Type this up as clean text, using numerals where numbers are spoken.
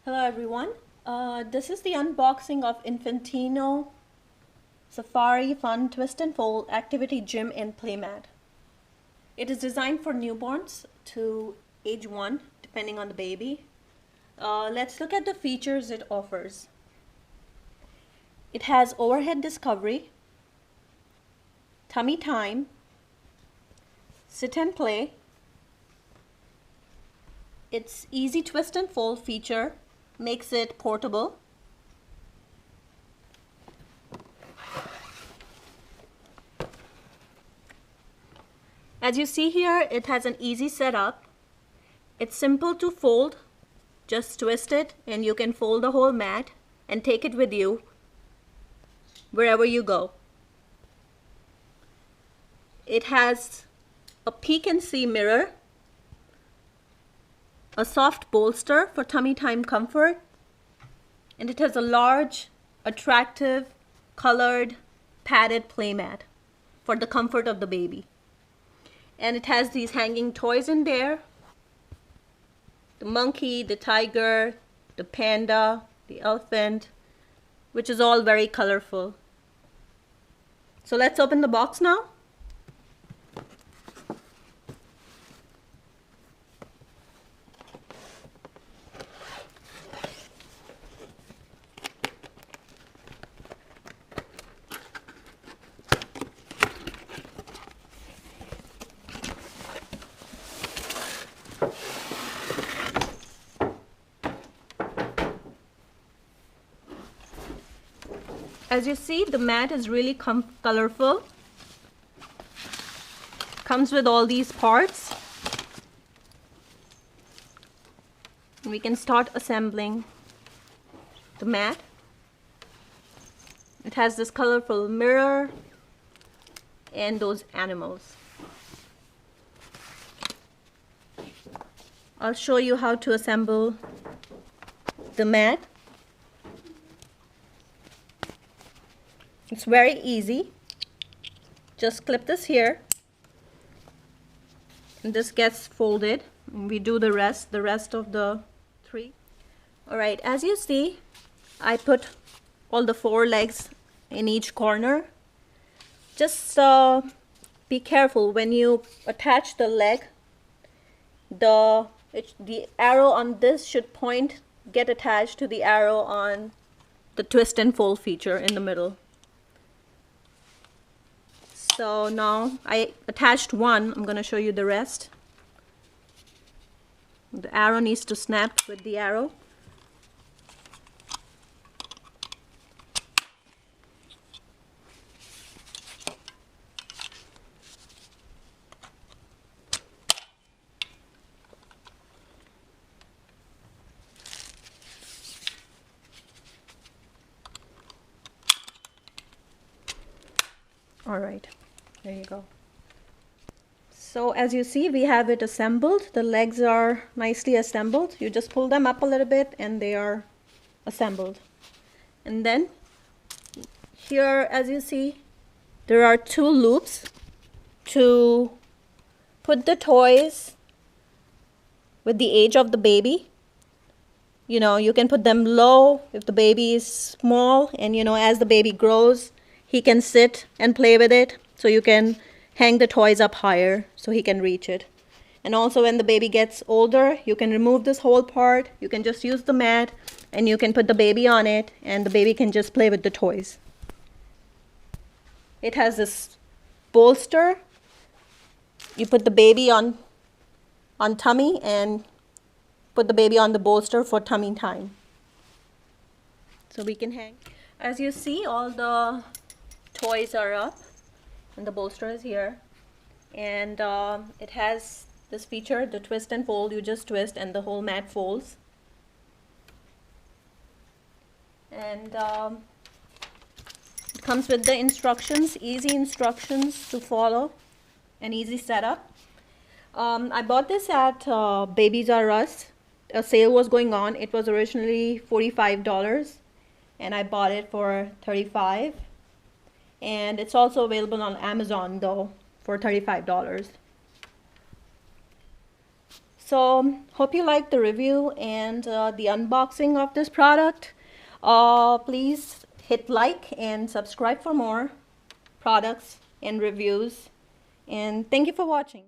Hello everyone. This is the unboxing of Infantino Safari Fun Twist and Fold Activity Gym and Playmat. It is designed for newborns to age 1 depending on the baby. Let's look at the features it offers. It has overhead discovery, tummy time, sit and play. Its easy twist and fold feature makes it portable. As you see here, it has an easy setup. It's simple to fold. Just twist it and you can fold the whole mat and take it with you wherever you go. It has a peek and see mirror, a soft bolster for tummy time comfort, and it has a large, attractive, colored, padded playmat for the comfort of the baby. And it has these hanging toys in there: the monkey, the tiger, the panda, the elephant, which is all very colorful. So let's open the box now. As you see, the mat is really colorful. Comes with all these parts. And we can start assembling the mat. It has this colorful mirror and those animals. I'll show you how to assemble the mat. It's very easy. Just clip this here and this gets folded, and we do the rest of the 3. Alright, as you see, I put all the 4 legs in each corner. Just be careful when you attach the leg. The arrow on this should get attached to the arrow on the twist and fold feature in the middle. So now I attached one. I'm going to show you the rest. The arrow needs to snap with the arrow. All right. There you go. So as you see, we have it assembled. The legs are nicely assembled. You just pull them up a little bit and they are assembled. And then here, as you see, there are 2 loops to put the toys with the age of the baby. You know, you can put them low if the baby is small, and as the baby grows, he can sit and play with it. So you can hang the toys up higher so he can reach it. And also when the baby gets older, you can remove this whole part. You can just use the mat and you can put the baby on it and the baby can just play with the toys. It has this bolster. You put the baby on tummy and put the baby on the bolster for tummy time. So we can hang. As you see, all the toys are up and the bolster is here, and it has this feature, the twist and fold. You just twist and the whole mat folds. And it comes with the instructions, easy instructions to follow, an easy setup. I bought this at Babies R Us. A sale was going on. It was originally $45 and I bought it for $35. And it's also available on Amazon though for $35. So hope you liked the review and the unboxing of this product. Please hit like and subscribe for more products and reviews. And thank you for watching.